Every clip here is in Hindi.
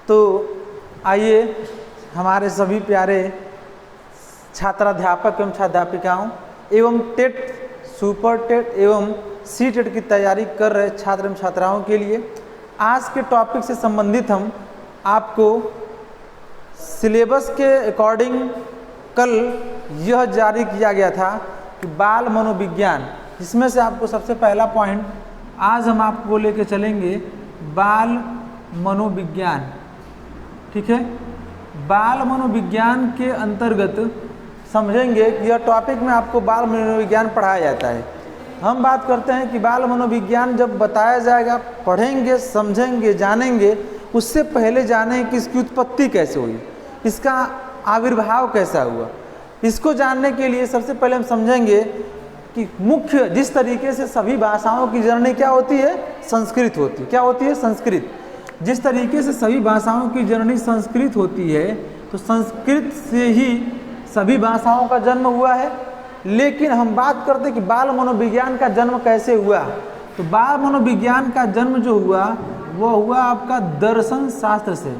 तो आइए हमारे सभी प्यारे छात्राध्यापक एवं छात्राध्यापिकाओं एवं टेट, सुपर टेट एवं सी टेट की तैयारी कर रहे छात्र एवं छात्राओं के लिए आज के टॉपिक से संबंधित हम आपको सिलेबस के अकॉर्डिंग कल यह जारी किया गया था कि बाल मनोविज्ञान, जिसमें से आपको सबसे पहला पॉइंट आज हम आपको लेके चलेंगे बाल मनोविज्ञान। ठीक है, बाल मनोविज्ञान के अंतर्गत समझेंगे कि यह टॉपिक में आपको बाल मनोविज्ञान पढ़ाया जाता है। हम बात करते हैं कि बाल मनोविज्ञान जब बताया जाएगा, पढ़ेंगे, समझेंगे, जानेंगे, उससे पहले जानें कि इसकी उत्पत्ति कैसे हुई, इसका आविर्भाव कैसा हुआ। इसको जानने के लिए सबसे पहले हम समझेंगे कि मुख्य जिस तरीके से सभी भाषाओं की जननी क्या होती है, संस्कृत होती है। क्या होती है? संस्कृत। जिस तरीके से सभी भाषाओं की जननी संस्कृत होती है, तो संस्कृत से ही सभी भाषाओं का जन्म हुआ है। लेकिन हम बात करते हैं कि बाल मनोविज्ञान का जन्म कैसे हुआ, तो बाल मनोविज्ञान का जन्म जो हुआ वो हुआ आपका दर्शन शास्त्र से।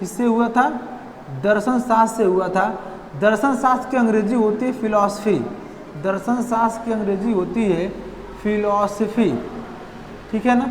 किससे हुआ था? दर्शन शास्त्र से हुआ था। दर्शन शास्त्र की अंग्रेजी होती है फिलॉसफी। दर्शन शास्त्र की अंग्रेजी होती है फिलॉसफी। ठीक है ना।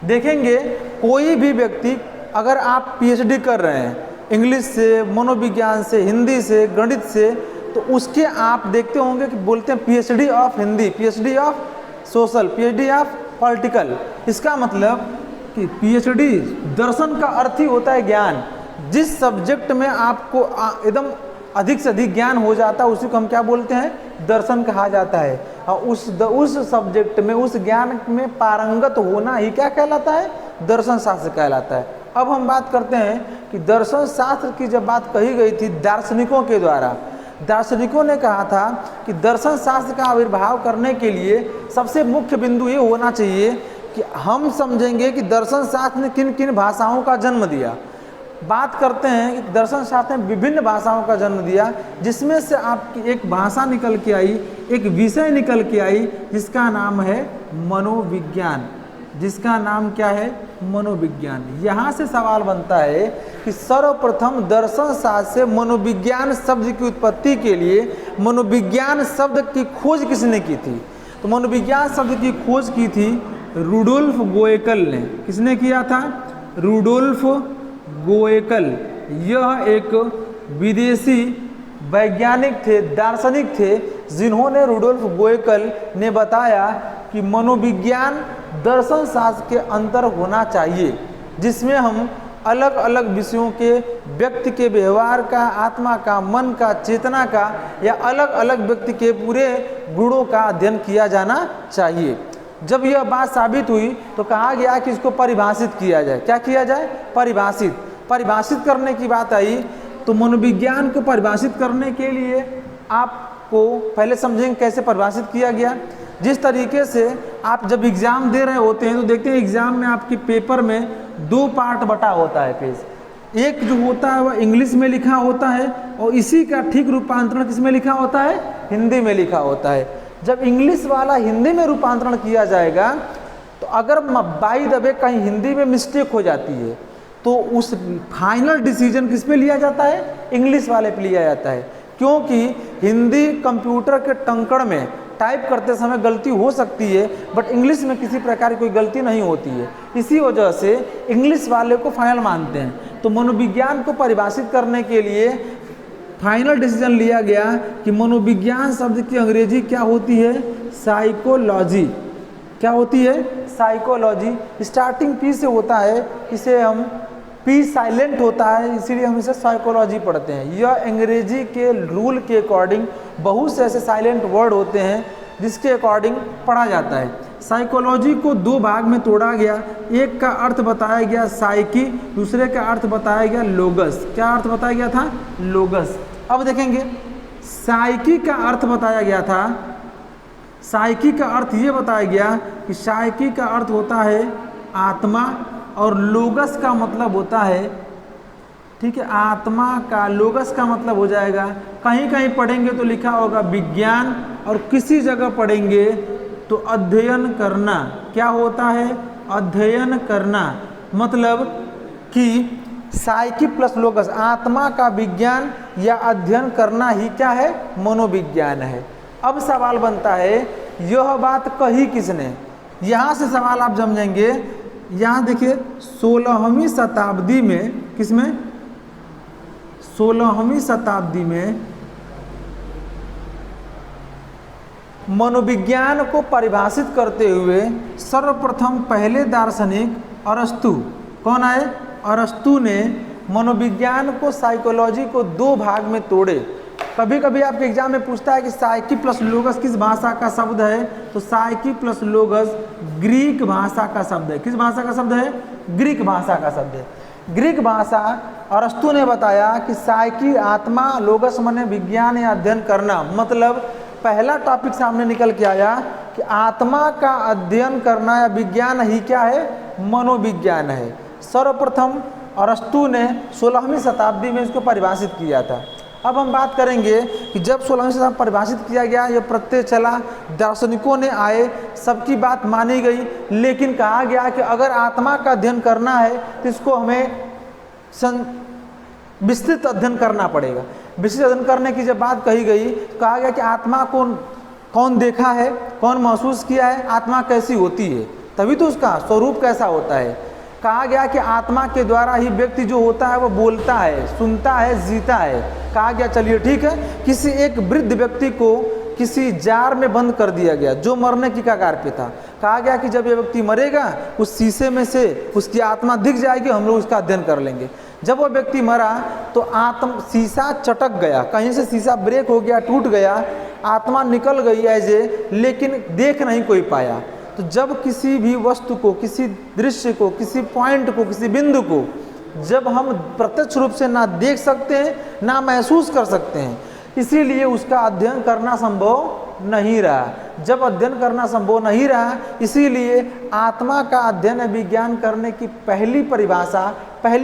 देखेंगे कोई भी व्यक्ति, अगर आप पीएचडी कर रहे हैं इंग्लिश से, मनोविज्ञान से, हिंदी से, गणित से, तो उसके आप देखते होंगे कि बोलते हैं PhD of Hindi, PhD of social, PhD of political. इसका मतलब कि पीएचडी दर्शन का अर्थ ही होता है ज्ञान। जिस सब्जेक्ट में आपको एकदम अधिक से अधिक ज्ञान हो जाता है उसी को हम क्या बोलते हैं? दर्शन कहा जाता है। और उस सब्जेक्ट में, उस ज्ञान में पारंगत होना ही क्या कहलाता है? दर्शन शास्त्र कहलाता है। अब हम बात करते हैं कि दर्शन शास्त्र की जब बात कही गई थी दार्शनिकों के द्वारा, दार्शनिकों ने कहा था कि दर्शन शास्त्र का आविर्भाव करने के लिए सबसे मुख्य बिंदु ये होना चाहिए कि हम समझेंगे कि दर्शन शास्त्र ने किन किन भाषाओं का जन्म दिया। बात करते हैं कि दर्शन शास्त्र ने विभिन्न भाषाओं का जन्म दिया, जिसमें से आपकी एक भाषा निकल के आई, एक विषय निकल के आई, जिसका नाम है मनोविज्ञान। जिसका नाम क्या है? मनोविज्ञान। यहाँ से सवाल बनता है कि सर्वप्रथम दर्शन शास्त्र से मनोविज्ञान शब्द की उत्पत्ति के लिए मनोविज्ञान शब्द की खोज किसने की थी? तो मनोविज्ञान शब्द की खोज की थी रुडोल्फ गोएकल ने। किसने किया था? रुडोल्फ गोएकल। यह एक विदेशी वैज्ञानिक थे, दार्शनिक थे, जिन्होंने रुडोल्फ गोएकल ने बताया कि मनोविज्ञान दर्शन शास्त्र के अंतर होना चाहिए, जिसमें हम अलग अलग विषयों के व्यक्ति के व्यवहार का, आत्मा का, मन का, चेतना का, या अलग अलग व्यक्ति के पूरे गुणों का अध्ययन किया जाना चाहिए। जब यह बात साबित हुई तो कहा गया कि इसको परिभाषित किया जाए। क्या किया जाए? परिभाषित करने की बात आई। तो मनोविज्ञान को परिभाषित करने के लिए आपको पहले समझेंगे कैसे परिभाषित किया गया। जिस तरीके से आप जब एग्ज़ाम दे रहे होते हैं तो देखते हैं एग्ज़ाम में आपके पेपर में दो पार्ट बटा होता है पेज। एक जो होता है वह इंग्लिश में लिखा होता है और इसी का ठीक रूपांतरण किस में लिखा होता है? हिंदी में लिखा होता है। जब इंग्लिश वाला हिंदी में रूपांतरण किया जाएगा तो अगर बाई द वे कहीं हिंदी में मिस्टेक हो जाती है तो उस फाइनल डिसीजन किस पे लिया जाता है? इंग्लिश वाले पे लिया जाता है। क्योंकि हिंदी कंप्यूटर के टंकण में टाइप करते समय गलती हो सकती है, बट इंग्लिश में किसी प्रकार की कोई गलती नहीं होती है। इसी वजह से इंग्लिश वाले को फाइनल मानते हैं। तो मनोविज्ञान को परिभाषित करने के लिए फाइनल डिसीजन लिया गया कि मनोविज्ञान शब्द की अंग्रेजी क्या होती है? साइकोलॉजी। क्या होती है? साइकोलॉजी। स्टार्टिंग पी से होता है, इसे हम पी साइलेंट होता है, इसीलिए हम इसे साइकोलॉजी पढ़ते हैं। यह अंग्रेजी के रूल के अकॉर्डिंग बहुत से ऐसे साइलेंट वर्ड होते हैं जिसके अकॉर्डिंग पढ़ा जाता है। साइकोलॉजी को दो भाग में तोड़ा गया। एक का अर्थ बताया गया साइकी, दूसरे का अर्थ बताया गया लोगस। क्या अर्थ बताया गया था? लोगस। अब देखेंगे साइकी का अर्थ बताया गया था। साइकी का अर्थ ये बताया गया कि साइकी का अर्थ होता है आत्मा और लोगस का मतलब होता है, ठीक है, आत्मा का। लोगस का मतलब हो जाएगा, कहीं कहीं पढ़ेंगे तो लिखा होगा विज्ञान और किसी जगह पढ़ेंगे तो अध्ययन करना। क्या होता है? अध्ययन करना। मतलब कि साइकी प्लस लोगस, आत्मा का विज्ञान या अध्ययन करना ही क्या है? मनोविज्ञान है। अब सवाल बनता है यह बात कही किसने? यहाँ से सवाल आप समझेंगे। यहाँ देखिए 16वीं शताब्दी में, किसमें? 16वीं शताब्दी में मनोविज्ञान को परिभाषित करते हुए सर्वप्रथम पहले दार्शनिक अरस्तु, कौन आए? अरस्तु ने मनोविज्ञान को, साइकोलॉजी को दो भाग में तोड़े। कभी कभी आपके एग्जाम में पूछता है कि साइकी प्लस लोगस किस भाषा का शब्द है? तो साइकी प्लस लोगस ग्रीक भाषा का शब्द है। किस भाषा का शब्द है? ग्रीक भाषा का शब्द है। ग्रीक भाषा, अरस्तु ने बताया कि साइकी आत्मा, लोगस माने विज्ञान या अध्ययन करना, मतलब पहला टॉपिक सामने निकल के आया कि आत्मा का अध्ययन करना या विज्ञान ही क्या है? मनोविज्ञान है। सर्वप्रथम अरस्तु ने 16वीं शताब्दी में इसको परिभाषित किया था। अब हम बात करेंगे कि जब 16वीं शताब्दी में परिभाषित किया गया, यह प्रत्यय चला, दार्शनिकों ने आए, सबकी बात मानी गई, लेकिन कहा गया कि अगर आत्मा का अध्ययन करना है तो इसको हमें विस्तृत अध्ययन करना पड़ेगा। विस्तृत अध्ययन करने की जब बात कही गई, कहा गया कि आत्मा को कौन देखा है, कौन महसूस किया है, आत्मा कैसी होती है, तभी तो उसका स्वरूप कैसा होता है। कहा गया कि आत्मा के द्वारा ही व्यक्ति जो होता है वो बोलता है, सुनता है, जीता है। कहा गया चलिए ठीक है, किसी एक वृद्ध व्यक्ति को किसी जार में बंद कर दिया गया जो मरने की कगार पे था। कहा गया कि जब ये व्यक्ति मरेगा उस शीशे में से उसकी आत्मा दिख जाएगी, हम लोग उसका अध्ययन कर लेंगे। जब वो व्यक्ति मरा तो शीशा चटक गया, कहीं से शीशा ब्रेक हो गया, टूट गया, आत्मा निकल गई ऐसे, लेकिन देख नहीं कोई पाया। तो जब किसी भी वस्तु को, किसी दृश्य को, किसी पॉइंट को, किसी बिंदु को जब हम प्रत्यक्ष रूप से ना देख सकते हैं ना महसूस कर सकते हैं, इसीलिए उसका अध्ययन करना संभव नहीं रहा। जब अध्ययन करना संभव नहीं रहा, इसीलिए आत्मा का अध्ययन विज्ञान करने की पहली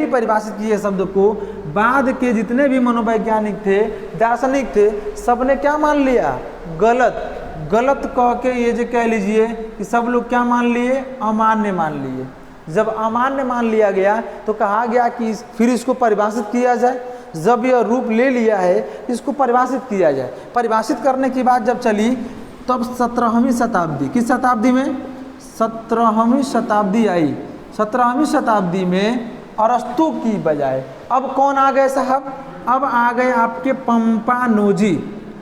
परिभाषित की है शब्द को बाद के जितने भी मनोवैज्ञानिक थे, दार्शनिक थे, सबने क्या मान लिया? गलत कह के ये जो कह लीजिए कि सब लोग क्या मान लिए? अमान्य मान लिए। जब अमान्य मान लिया गया तो कहा गया कि फिर इसको परिभाषित किया जाए। जब यह रूप ले लिया है, इसको परिभाषित किया जाए। परिभाषित करने की बात जब चली तब 17वीं शताब्दी, किस शताब्दी में? 17वीं शताब्दी आई। 17वीं शताब्दी में अरस्तु की बजाय अब कौन आ गए साहब? अब आ गए आपके पंपानोजी।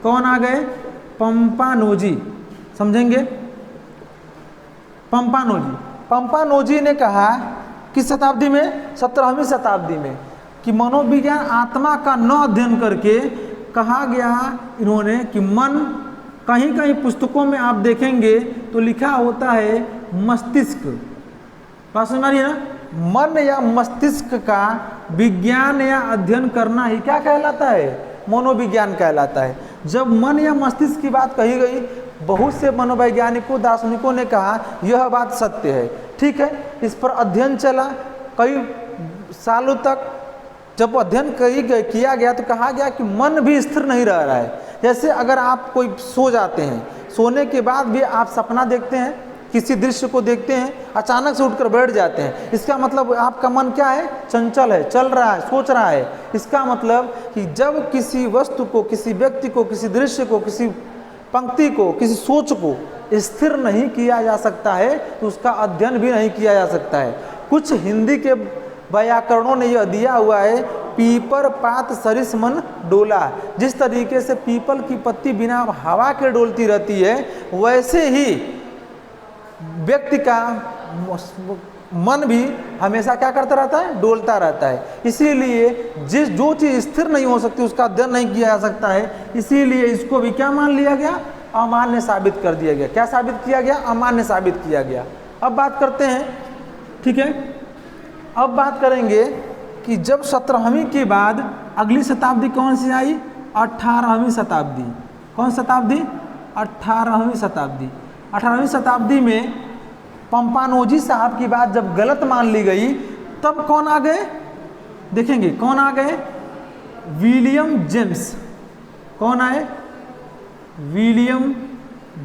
कौन आ गए? पंपानोजी। समझेंगे? पंपानोजी ने कहा किस शताब्दी में? 17वीं शताब्दी में, कि मनोविज्ञान आत्मा का न अध्ययन करके, कहा गया इन्होंने कि मन, कहीं कहीं पुस्तकों में आप देखेंगे तो लिखा होता है मस्तिष्क। बात समझ में आ रही है ना? मन या मस्तिष्क का विज्ञान या अध्ययन करना ही क्या कहलाता है? मनोविज्ञान कहलाता है। जब मन या मस्तिष्क की बात कही गई, बहुत से मनोवैज्ञानिकों, दार्शनिकों ने कहा यह बात सत्य है। ठीक है, इस पर अध्ययन चला कई सालों तक। जब अध्ययन किया गया तो कहा गया कि मन भी स्थिर नहीं रह रहा है। जैसे अगर आप कोई सो जाते हैं, सोने के बाद भी आप सपना देखते हैं, किसी दृश्य को देखते हैं, अचानक से उठकर बैठ जाते हैं, इसका मतलब आपका मन क्या है? चंचल है, चल रहा है, सोच रहा है। इसका मतलब कि जब किसी वस्तु को, किसी व्यक्ति को, किसी दृश्य को, किसी पंक्ति को, किसी सोच को स्थिर नहीं किया जा सकता है तो उसका अध्ययन भी नहीं किया जा सकता है। कुछ हिंदी के व्याकरणों ने यह दिया हुआ है, पीपर पात सरिस मन डोला। जिस तरीके से पीपल की पत्ती बिना हवा के डोलती रहती है, वैसे ही व्यक्ति का मन भी हमेशा क्या करता रहता है? डोलता रहता है। इसीलिए जो चीज़ स्थिर नहीं हो सकती उसका अध्ययन नहीं किया जा सकता है। इसीलिए इसको भी क्या मान लिया गया? अमान्य साबित कर दिया गया। क्या साबित किया गया? अमान्य साबित किया गया। अब बात करते हैं, ठीक है, अब बात करेंगे कि जब 17वीं के बाद अगली शताब्दी कौन सी आई? 18वीं शताब्दी। कौन शताब्दी? 18वीं शताब्दी। 18वीं शताब्दी में पंपानोजी साहब की बात जब गलत मान ली गई, तब कौन आ गए? देखेंगे कौन आ गए? William James. कौन आए? William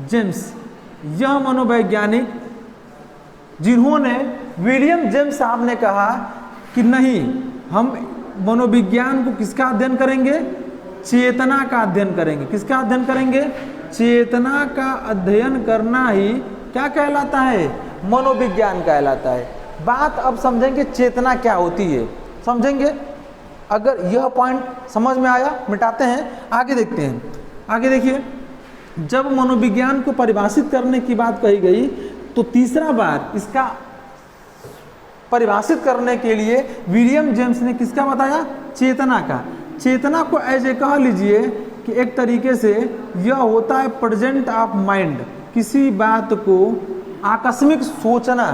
James. यह मनोवैज्ञानिक, जिन्होंने, विलियम जेम्स साहब ने कहा कि नहीं, हम मनोविज्ञान को किसका अध्ययन करेंगे? चेतना का अध्ययन करेंगे। किसका अध्ययन करेंगे? चेतना का अध्ययन करना ही क्या कहलाता है? मनोविज्ञान कहलाता है। बात अब समझेंगे चेतना क्या होती है, समझेंगे। अगर यह पॉइंट समझ में आया, मिटाते हैं, आगे देखते हैं। आगे देखिए, जब मनोविज्ञान को परिभाषित करने की बात कही गई तो तीसरा बार इसका परिभाषित करने के लिए विलियम जेम्स ने किसका बताया? चेतना का। चेतना को ऐसे कह लीजिए कि एक तरीके से यह होता है प्रेजेंट ऑफ माइंड। किसी बात को आकस्मिक सोचना,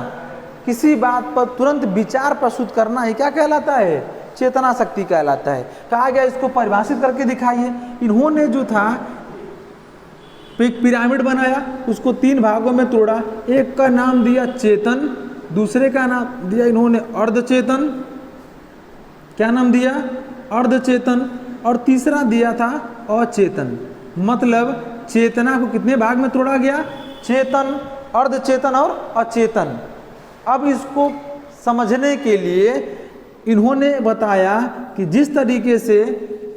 किसी बात पर तुरंत विचार प्रस्तुत करना ही क्या कहलाता है? चेतना शक्ति कहलाता है। कहा गया इसको परिभाषित करके दिखाइए। इन्होंने जो था एक पिरामिड बनाया, उसको 3 भागों में तोड़ा। एक का नाम दिया चेतन, दूसरे का नाम दिया इन्होंने अर्धचेतन। क्या नाम दिया? अर्धचेतन। और तीसरा दिया था अचेतन। मतलब चेतना को कितने भाग में तोड़ा गया? चेतन, अर्धचेतन और अचेतन। अब इसको समझने के लिए इन्होंने बताया कि जिस तरीके से,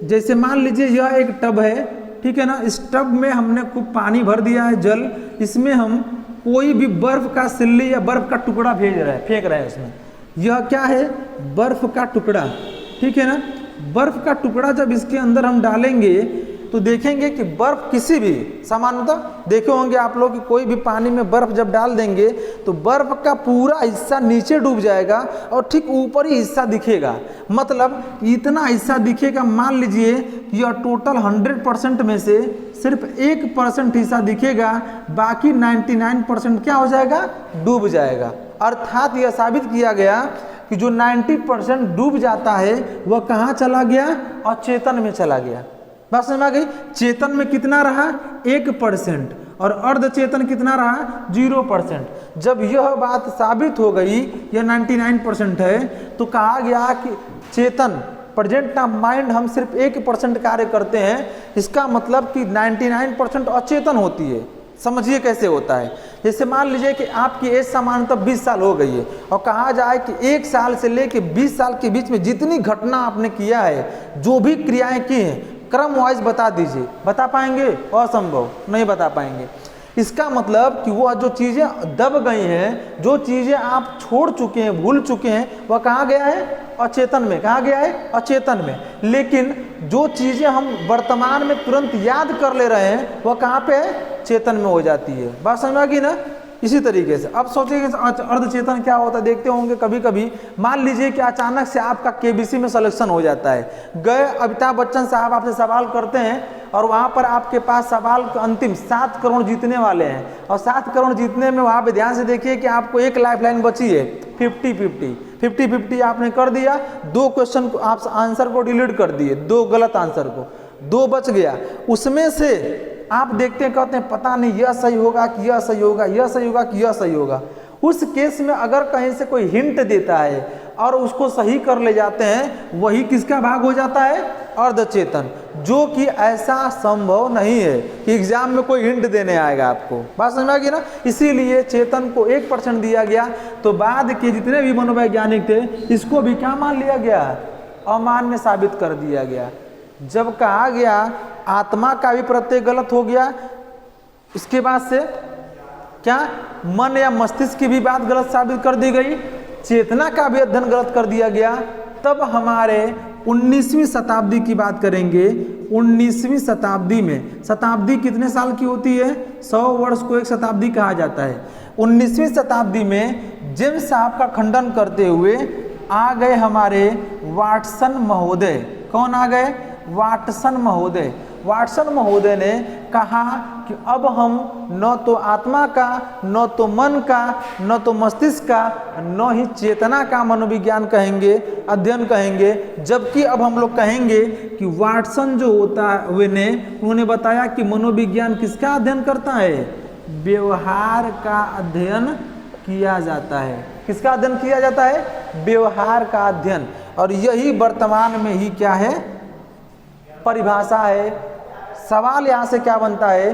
जैसे मान लीजिए यह एक टब है, ठीक है ना, इस टब में हमने खूब पानी भर दिया है, जल, इसमें हम कोई भी बर्फ का सिल्ली या बर्फ का टुकड़ा फेंक रहे हैं उसमें। यह क्या है? बर्फ का टुकड़ा, ठीक है ना। बर्फ का टुकड़ा जब इसके अंदर हम डालेंगे तो देखेंगे कि बर्फ किसी भी, सामान्यतः देखे होंगे आप लोग कि कोई भी पानी में बर्फ जब डाल देंगे तो बर्फ का पूरा हिस्सा नीचे डूब जाएगा और ठीक ऊपर ही हिस्सा दिखेगा। मतलब इतना हिस्सा दिखेगा, मान लीजिए यह टोटल 100% में से सिर्फ 1% हिस्सा दिखेगा, बाकी 99% क्या हो जाएगा? डूब जाएगा। अर्थात यह साबित किया गया कि जो 90% डूब जाता है वह कहाँ चला गया? अचेतन में चला गया। बात समझ में आ गई? चेतन में कितना रहा? 1%। और अर्धचेतन कितना रहा? 0%। जब यह बात साबित हो गई, यह 99% है, तो कहा गया कि चेतन, प्रेजेंट ऑफ माइंड, हम सिर्फ 1% कार्य करते हैं। इसका मतलब कि 99% अचेतन होती है। समझिए कैसे होता है। जैसे मान लीजिए कि आपकी एज सामान्यतः 20 साल हो गई है और कहा जाए कि 1 साल से लेकर 20 साल के बीच में जितनी घटना आपने किया है, जो भी क्रियाएं की हैं, क्रम वाइज बता दीजिए। बता पाएंगे? असंभव, नहीं बता पाएंगे। इसका मतलब कि वो जो चीज़ें दब गई हैं, जो चीज़ें आप छोड़ चुके हैं, भूल चुके हैं, वह कहाँ गया है? अचेतन में। कहाँ गया है? अचेतन में। लेकिन जो चीज़ें हम वर्तमान में तुरंत याद कर ले रहे हैं, वह कहाँ पे है? चेतन में हो जाती है। बात समझ में आ गई ना? इसी तरीके से अब सोचेंगे अर्धचेतन क्या होता है। देखते होंगे कभी कभी, मान लीजिए कि अचानक से आपका केबीसी में सिलेक्शन हो जाता है, गए अमिताभ बच्चन साहब आपसे सवाल करते हैं और वहाँ पर आपके पास सवाल अंतिम 7 करोड़ जीतने वाले हैं और 7 करोड़ जीतने में वहाँ पे ध्यान से देखिए कि आपको एक लाइफलाइन बची है। 50-50 आपने कर दिया। 2 क्वेश्चन को आप आंसर को डिलीट कर दिए, 2 गलत आंसर को, 2 बच गया। उसमें से आप देखते हैं, कहते हैं पता नहीं यह सही होगा कि यह सही होगा, यह सही होगा कि यह सही होगा। उस केस में अगर कहीं से कोई हिंट देता है और उसको सही कर ले जाते हैं, वही किसका भाग हो जाता है? अर्धचेतन। जो कि ऐसा संभव नहीं है कि एग्जाम में कोई हिंट देने आएगा आपको। बात समझ में आ गई ना? इसीलिए चेतन को 1% दिया गया, तो बाद के जितने भी मनोवैज्ञानिक थे इसको भी क्या मान लिया गया? अमान्य साबित कर दिया गया। जब कहा गया आत्मा का भी प्रत्यय गलत हो गया, इसके बाद से क्या मन या मस्तिष्क की भी बात गलत साबित कर दी गई, चेतना का भी अध्ययन गलत कर दिया गया। तब हमारे 19वीं शताब्दी की बात करेंगे। 19वीं शताब्दी में, शताब्दी कितने साल की होती है? 100 वर्ष को एक शताब्दी कहा जाता है। 19वीं शताब्दी में जेम्स साहब का खंडन करते हुए आ गए हमारे वाटसन महोदय। कौन आ गए? वाटसन महोदय। वाटसन महोदय ने कहा कि अब हम न तो आत्मा का, न तो मन का, न तो मस्तिष्क का, न ही चेतना का मनोविज्ञान कहेंगे, अध्ययन कहेंगे। जबकि अब हम लोग कहेंगे कि वाटसन जो होता है ने उन्होंने बताया कि मनोविज्ञान किसका अध्ययन करता है? व्यवहार का अध्ययन किया जाता है। किसका अध्ययन किया जाता है? व्यवहार का अध्ययन। और यही वर्तमान में ही क्या है? परिभाषा है। सवाल यहाँ से क्या बनता है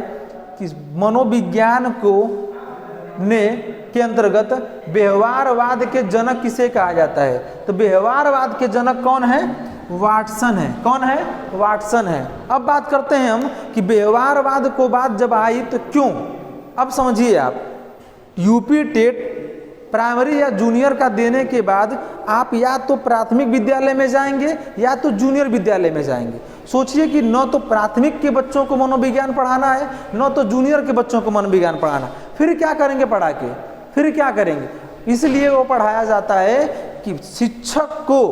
कि मनोविज्ञान को ने के अंतर्गत व्यवहारवाद के जनक किसे कहा जाता है? तो व्यवहारवाद के जनक कौन है? वाटसन है। कौन है? वाटसन है। अब बात करते हैं हम कि व्यवहारवाद को बात जब आई तो क्यों। अब समझिए आप, यूपी टेट प्राइमरी या जूनियर का देने के बाद आप या तो प्राथमिक विद्यालय में जाएंगे या तो जूनियर विद्यालय में जाएंगे। सोचिए कि न तो प्राथमिक के बच्चों को मनोविज्ञान पढ़ाना है, न तो जूनियर के बच्चों को मनोविज्ञान पढ़ाना, फिर क्या करेंगे पढ़ा के? फिर क्या करेंगे? इसलिए वो पढ़ाया जाता है कि शिक्षक को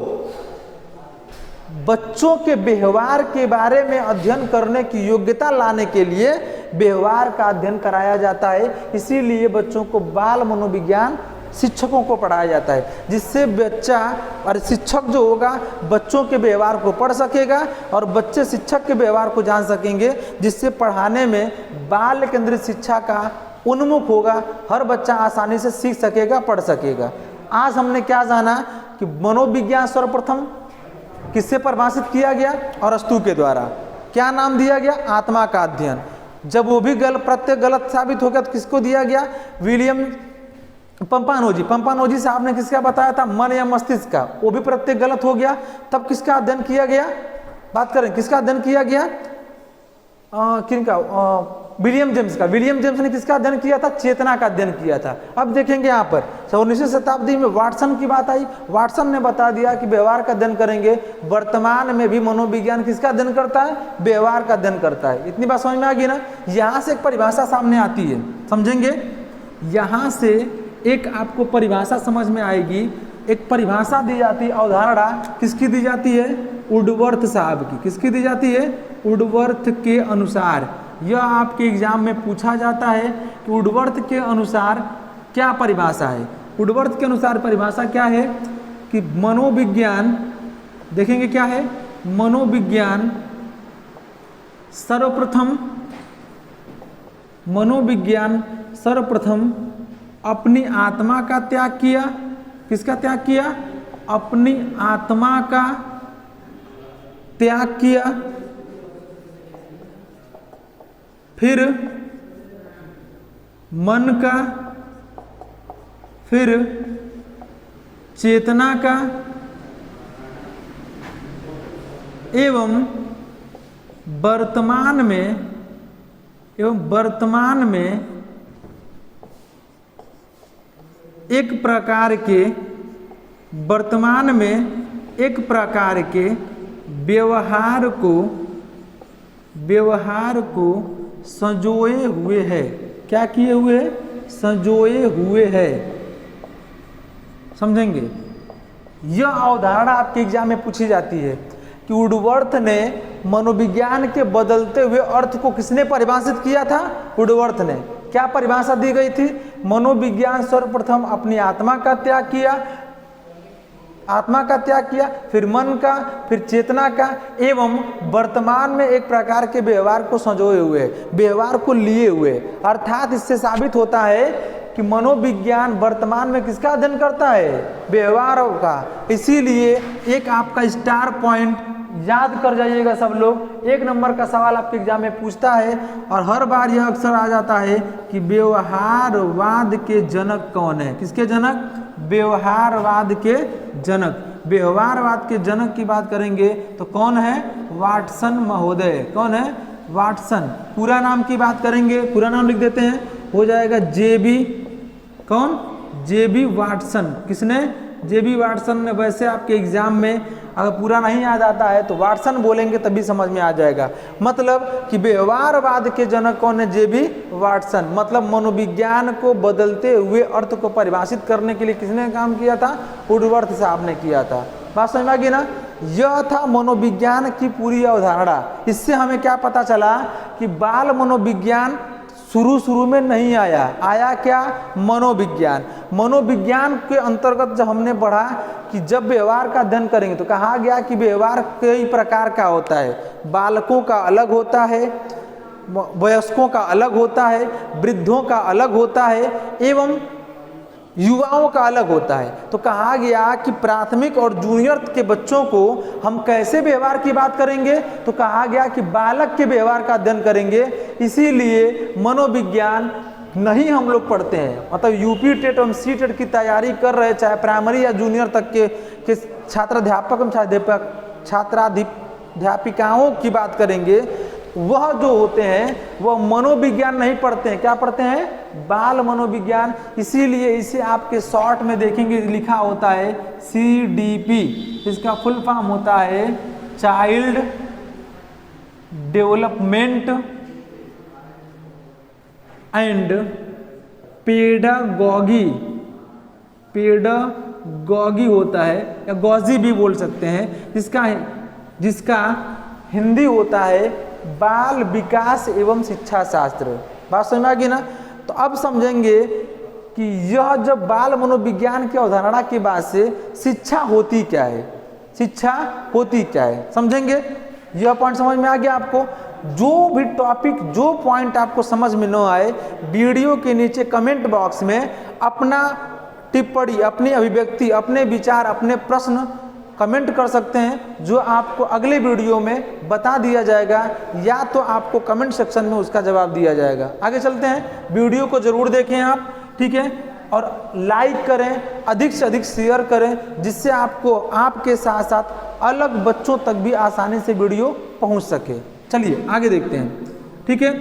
बच्चों के व्यवहार के बारे में अध्ययन करने की योग्यता लाने के लिए व्यवहार का अध्ययन कराया जाता है। इसीलिए बच्चों को बाल मनोविज्ञान शिक्षकों को पढ़ाया जाता है, जिससे बच्चा और शिक्षक जो होगा बच्चों के व्यवहार को पढ़ सकेगा और बच्चे शिक्षक के व्यवहार को जान सकेंगे, जिससे पढ़ाने में बाल केंद्रित शिक्षा का उन्मुख होगा। हर बच्चा आसानी से सीख सकेगा, पढ़ सकेगा। आज हमने क्या जाना कि मनोविज्ञान सर्वप्रथम किससे परिभाषित किया गया? अरस्तु के द्वारा। क्या नाम दिया गया? आत्मा का अध्ययन। जब वो भी प्रत्यय गलत साबित हो गया तो किसको दिया गया? विलियम पंपानोजी। पंपानोजी साहब ने किसका बताया था? मन या मस्तिष्क का। वो भी प्रत्यय गलत हो गया। तब किसका अध्ययन किया गया? बात करें किसका अध्ययन किया गया? किनका? विलियम जेम्स का। विलियम जेम्स ने किसका अध्ययन किया था? चेतना का अध्ययन किया था। अब देखेंगे यहाँ पर 19वीं शताब्दी में वाटसन की बात आई। वाटसन ने बता दिया कि व्यवहार का अध्ययन करेंगे। वर्तमान में भी मनोविज्ञान किसका अध्ययन करता है? व्यवहार का अध्ययन करता है। इतनी बात समझ में आ गई ना? यहाँ से एक परिभाषा सामने आती है, समझेंगे। यहाँ से एक आपको परिभाषा समझ में आएगी। एक परिभाषा दी जाती है, अवधारणा किसकी दी जाती है? वुडवर्थ साहब की। किसकी दी जाती है? वुडवर्थ के अनुसार। यह आपके एग्जाम में पूछा जाता है कि वुडवर्थ के अनुसार क्या परिभाषा है। वुडवर्थ के अनुसार परिभाषा क्या है कि मनोविज्ञान, देखेंगे क्या है? मनोविज्ञान सर्वप्रथम अपनी आत्मा का त्याग किया। किसका त्याग किया? अपनी आत्मा का त्याग किया। फिर मन का, फिर चेतना का, एवं वर्तमान में एक प्रकार के व्यवहार को संजोए हुए है। क्या किए हुए? संजोए हुए है। समझेंगे? यह अवधारणा आपके एग्जाम में पूछी जाती है कि वुडवर्थ ने मनोविज्ञान के बदलते हुए अर्थ को किसने परिभाषित किया था? वुडवर्थ ने। क्या परिभाषा दी गई थी? मनोविज्ञान सर्वप्रथम अपनी आत्मा का त्याग किया, फिर मन का, फिर चेतना का, एवं वर्तमान में एक प्रकार के व्यवहार को संजोए हुए, व्यवहार को लिए हुए। अर्थात इससे साबित होता है कि मनोविज्ञान वर्तमान में किसका अध्ययन करता है? व्यवहारों का। इसीलिए एक आपका स्टार पॉइंट याद कर जाइएगा सब लोग। 1 नंबर का सवाल आपके एग्जाम में पूछता है और हर बार यह अक्सर आ जाता है कि व्यवहारवाद के जनक कौन है? किसके जनक? व्यवहारवाद के जनक। व्यवहारवाद के जनक की बात करेंगे तो कौन है? वाटसन महोदय। कौन है? वाटसन। पूरा नाम की बात करेंगे, पूरा नाम लिख देते हैं, हो जाएगा जेबी। कौन? जेबी वाटसन। किसने? जेबी वाटसन ने। वैसे आपके एग्जाम में अगर पूरा नहीं याद आता है तो वाटसन बोलेंगे तभी समझ में आ जाएगा। मतलब कि व्यवहारवाद के जनक कौन है? जेबी वाटसन। मतलब मनोविज्ञान को बदलते हुए अर्थ को परिभाषित करने के लिए किसने काम किया था? वुडवर्थ साहब ने किया था। बात समझ में आ गई ना? यह था मनोविज्ञान की पूरी अवधारणा। इससे हमें क्या पता चला कि बाल मनोविज्ञान शुरू में नहीं आया क्या? मनोविज्ञान। मनोविज्ञान के अंतर्गत जब हमने पढ़ा कि जब व्यवहार का अध्ययन करेंगे तो कहा गया कि व्यवहार कई प्रकार का होता है। बालकों का अलग होता है, वयस्कों का अलग होता है, वृद्धों का अलग होता है, एवं युवाओं का अलग होता है। तो कहा गया कि प्राथमिक और जूनियर के बच्चों को हम कैसे व्यवहार की बात करेंगे? तो कहा गया कि बालक के व्यवहार का अध्ययन करेंगे। इसीलिए मनोविज्ञान नहीं हम लोग पढ़ते हैं, मतलब यूपी टेट एवं सी टेट की तैयारी कर रहे, चाहे प्राइमरी या जूनियर तक के छात्राध्यापक एवं छात्राध्यापिकाओं की बात करेंगे, वह जो होते हैं वह मनोविज्ञान नहीं पढ़ते हैं। क्या पढ़ते हैं? बाल मनोविज्ञान। इसीलिए इसे आपके शॉर्ट में देखेंगे लिखा होता है CDP, इसका फुल फॉर्म होता है चाइल्ड डेवलपमेंट एंड पेडागॉगी होता है, या गॉजी भी बोल सकते हैं, जिसका हिंदी होता है बाल विकास एवं शिक्षा शास्त्र। बात समझ में आ गई ना? तो अब समझेंगे कि यह जब बाल मनोविज्ञान की अवधारणा के बाद से शिक्षा होती क्या है, शिक्षा होती क्या है, समझेंगे। यह पॉइंट समझ में आ गया आपको? जो भी टॉपिक, जो पॉइंट आपको समझ में न आए, वीडियो के नीचे कमेंट बॉक्स में अपना टिप्पणी, अपनी अभिव्यक्ति, अपने विचार, अपने प्रश्न कमेंट कर सकते हैं, जो आपको अगले वीडियो में बता दिया जाएगा, या तो आपको कमेंट सेक्शन में उसका जवाब दिया जाएगा। आगे चलते हैं, वीडियो को जरूर देखें आप, ठीक है, और लाइक करें, अधिक से अधिक शेयर करें, जिससे आपको आपके साथ साथ अलग बच्चों तक भी आसानी से वीडियो पहुंच सके। चलिए आगे देखते हैं, ठीक है।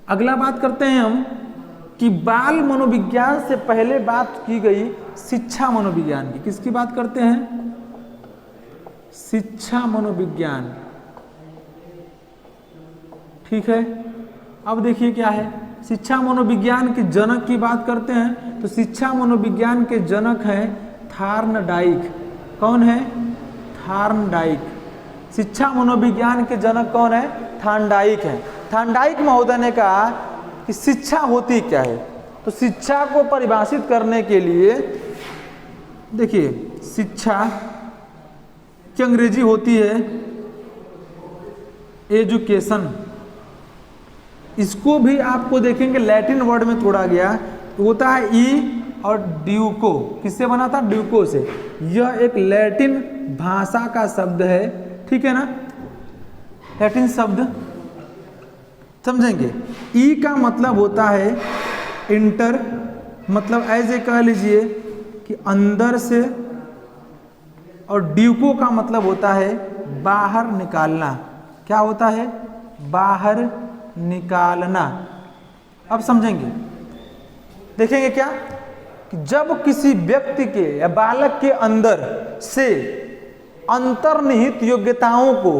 अगला बात करते हैं हम कि बाल मनोविज्ञान से पहले बात की गई शिक्षा मनोविज्ञान की। किसकी बात करते हैं? शिक्षा मनोविज्ञान, ठीक है। अब देखिए क्या है, शिक्षा मनोविज्ञान के जनक की बात करते हैं तो शिक्षा मनोविज्ञान के जनक हैं थार्नडाइक। कौन है? थार्नडाइक। शिक्षा मनोविज्ञान के जनक कौन है? थार्नडाइक हैं। थार्नडाइक महोदय ने कहा कि शिक्षा होती क्या है। तो शिक्षा को परिभाषित करने के लिए देखिए, शिक्षा की अंग्रेजी होती है एजुकेशन। इसको भी आपको देखेंगे लैटिन वर्ड में तोड़ा गया, तो होता है ई और ड्यूको। किससे बना था? ड्यूको से। यह एक लैटिन भाषा का शब्द है, ठीक है ना, लैटिन शब्द, समझेंगे। ई का मतलब होता है इंटर, मतलब ऐसे कह लीजिए कि अंदर से, और ड्यूको का मतलब होता है बाहर निकालना। क्या होता है? बाहर निकालना। अब समझेंगे, देखेंगे क्या कि जब किसी व्यक्ति के या बालक के अंदर से अंतर्निहित योग्यताओं को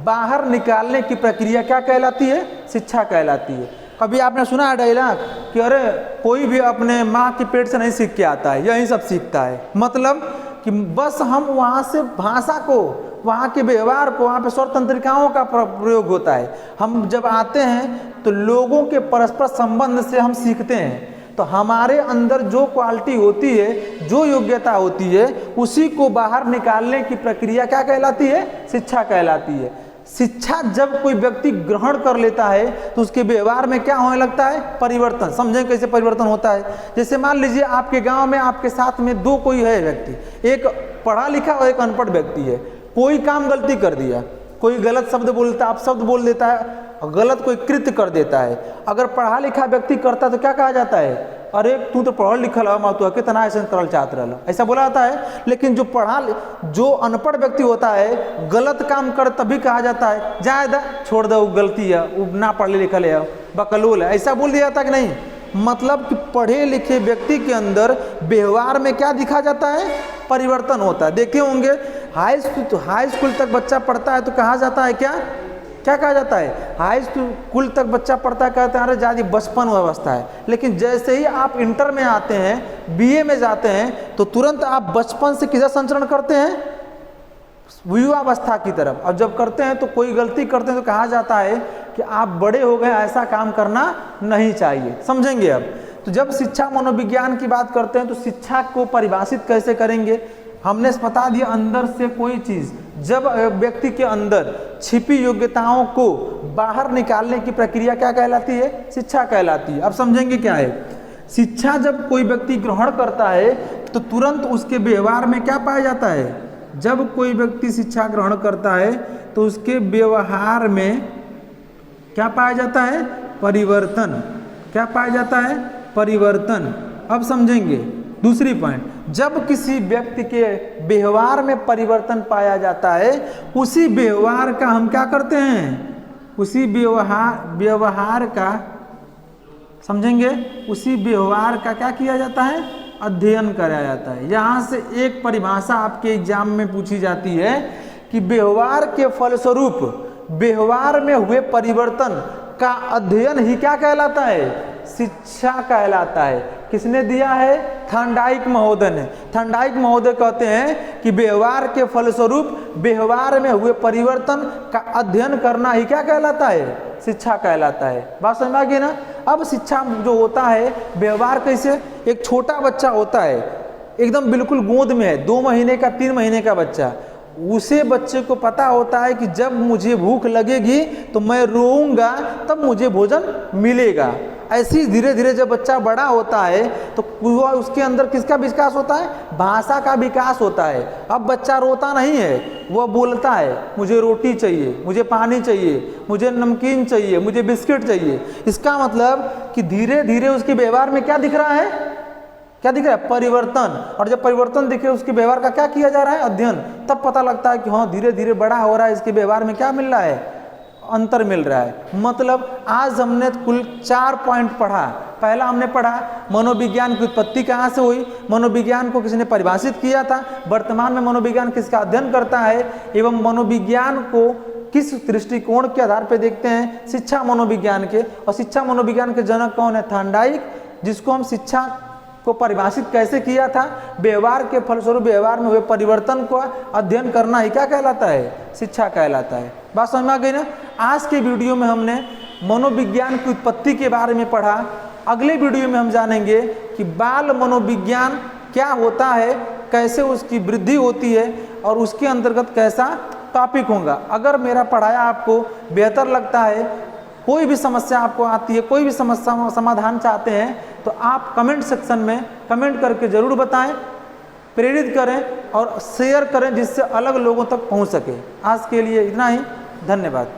बाहर निकालने की प्रक्रिया क्या कहलाती है? शिक्षा कहलाती है। कभी आपने सुना है डायलॉग कि अरे कोई भी अपने माँ के पेट से नहीं सीख के आता है, यही सब सीखता है। मतलब कि बस हम वहाँ से भाषा को, वहाँ के व्यवहार को, वहाँ पे स्वर तंत्रिकाओं का प्रयोग होता है। हम जब आते हैं तो लोगों के परस्पर संबंध से हम सीखते हैं। तो हमारे अंदर जो क्वालिटी होती है, जो योग्यता होती है, उसी को बाहर निकालने की प्रक्रिया क्या कहलाती है? शिक्षा कहलाती है। शिक्षा जब कोई व्यक्ति ग्रहण कर लेता है तो उसके व्यवहार में क्या होने लगता है? परिवर्तन। समझें कैसे परिवर्तन होता है। जैसे मान लीजिए आपके गांव में आपके साथ में दो कोई है व्यक्ति, एक पढ़ा लिखा और एक अनपढ़ व्यक्ति है। कोई काम गलती कर दिया, कोई गलत शब्द बोलता, आप शब्द बोल देता है, गलत कोई कृत्य कर देता है। अगर पढ़ा लिखा व्यक्ति करता तो क्या कहा जाता है? अरे तू तो पढ़ल लिखल है, तू कितना ऐसा करल चाहत रहा, ऐसा बोला जाता है। लेकिन जो अनपढ़ व्यक्ति होता है, गलत काम कर तभी कहा जाता है जाए दा, छोड़ दो, गलती है, वो ना पढ़े लिखल है, बकलोल है, ऐसा बोल दिया जाता कि नहीं? मतलब कि पढ़े लिखे व्यक्ति के अंदर व्यवहार में क्या दिखा जाता है? परिवर्तन होता है। देखे होंगे हाई स्कूल तक बच्चा पढ़ता है तो कहा जाता है क्या कहा जाता है? हाई स्कूल तक बच्चा पढ़ता है, कहते हैं अरे ज़्यादा बचपन अवस्था है। लेकिन जैसे ही आप इंटर में आते हैं, बीए में जाते हैं, तो तुरंत आप बचपन से किधर संचरण करते हैं? युवावस्था की तरफ। और जब करते हैं तो कोई गलती करते हैं तो कहा जाता है कि आप बड़े हो गए, ऐसा काम करना नहीं चाहिए। समझेंगे अब। तो जब शिक्षा मनोविज्ञान की बात करते हैं तो शिक्षा को परिभाषित कैसे करेंगे? हमने बता दिया, अंदर से कोई चीज़, जब व्यक्ति के अंदर छिपी योग्यताओं को बाहर निकालने की प्रक्रिया क्या कहलाती है? शिक्षा कहलाती है। अब समझेंगे क्या है शिक्षा। जब कोई व्यक्ति ग्रहण करता है तो तुरंत उसके व्यवहार में क्या पाया जाता है? जब कोई व्यक्ति शिक्षा ग्रहण करता है तो उसके व्यवहार में क्या पाया जाता है? परिवर्तन। क्या पाया जाता है? परिवर्तन। अब समझेंगे दूसरी पॉइंट, जब किसी व्यक्ति के व्यवहार में परिवर्तन पाया जाता है, उसी व्यवहार का हम क्या करते हैं? उसी व्यवहार का समझेंगे, उसी व्यवहार का क्या किया जाता है? अध्ययन कराया जाता है। यहाँ से एक परिभाषा आपके एग्जाम में पूछी जाती है कि व्यवहार के फलस्वरूप व्यवहार में हुए परिवर्तन का अध्ययन ही क्या कहलाता है? शिक्षा कहलाता है। किसने दिया है? थॉर्नडाइक महोदय ने। थॉर्नडाइक महोदय कहते हैं कि व्यवहार के फलस्वरूप व्यवहार में हुए परिवर्तन का अध्ययन करना ही क्या कहलाता है? शिक्षा कहलाता है। बात समझ में आ गई ना? अब शिक्षा जो होता है, व्यवहार कैसे? एक छोटा बच्चा होता है, एकदम बिल्कुल गोद में है, 2 महीने का 3 महीने का बच्चा, उसे बच्चे को पता होता है कि जब मुझे भूख लगेगी तो मैं रोऊंगा तब मुझे भोजन मिलेगा। ऐसी धीरे धीरे जब बच्चा बड़ा होता है तो उसके अंदर किसका विकास होता है? भाषा का विकास होता है। अब बच्चा रोता नहीं है, वह बोलता है मुझे रोटी चाहिए, मुझे पानी चाहिए, मुझे नमकीन चाहिए, मुझे बिस्किट चाहिए। इसका मतलब कि धीरे धीरे उसके व्यवहार में क्या दिख रहा है? क्या दिख रहा है? परिवर्तन। और जब परिवर्तन दिखे उसके व्यवहार का क्या किया जा रहा है? अध्ययन। तब पता लगता है कि हाँ धीरे धीरे बड़ा हो रहा है, इसके व्यवहार में क्या मिल रहा है? अंतर मिल रहा है। मतलब आज हमने कुल 4 पॉइंट पढ़ा। पहला हमने पढ़ा मनोविज्ञान की उत्पत्ति कहाँ से हुई, मनोविज्ञान को किसने परिभाषित किया था, वर्तमान में मनोविज्ञान किसका अध्ययन करता है, एवं मनोविज्ञान को किस दृष्टिकोण के आधार पर देखते हैं? शिक्षा मनोविज्ञान के। और शिक्षा मनोविज्ञान के जनक कौन है? थॉर्नडाइक, जिसको हम शिक्षा को परिभाषित कैसे किया था? व्यवहार के फलस्वरूप व्यवहार में हुए परिवर्तन को अध्ययन करना ही क्या कहलाता है? शिक्षा कहलाता है। बात समझ में आ गई ना? आज के वीडियो में हमने मनोविज्ञान की उत्पत्ति के बारे में पढ़ा। अगले वीडियो में हम जानेंगे कि बाल मनोविज्ञान क्या होता है, कैसे उसकी वृद्धि होती है और उसके अंतर्गत कैसा टॉपिक होगा। अगर मेरा पढ़ाया आपको बेहतर लगता है, कोई भी समस्या आपको आती है, कोई भी समस्या समाधान चाहते हैं, तो आप कमेंट सेक्शन में कमेंट करके ज़रूर बताएं, प्रेरित करें और शेयर करें जिससे अलग लोगों तक पहुंच सके। आज के लिए इतना ही, धन्यवाद।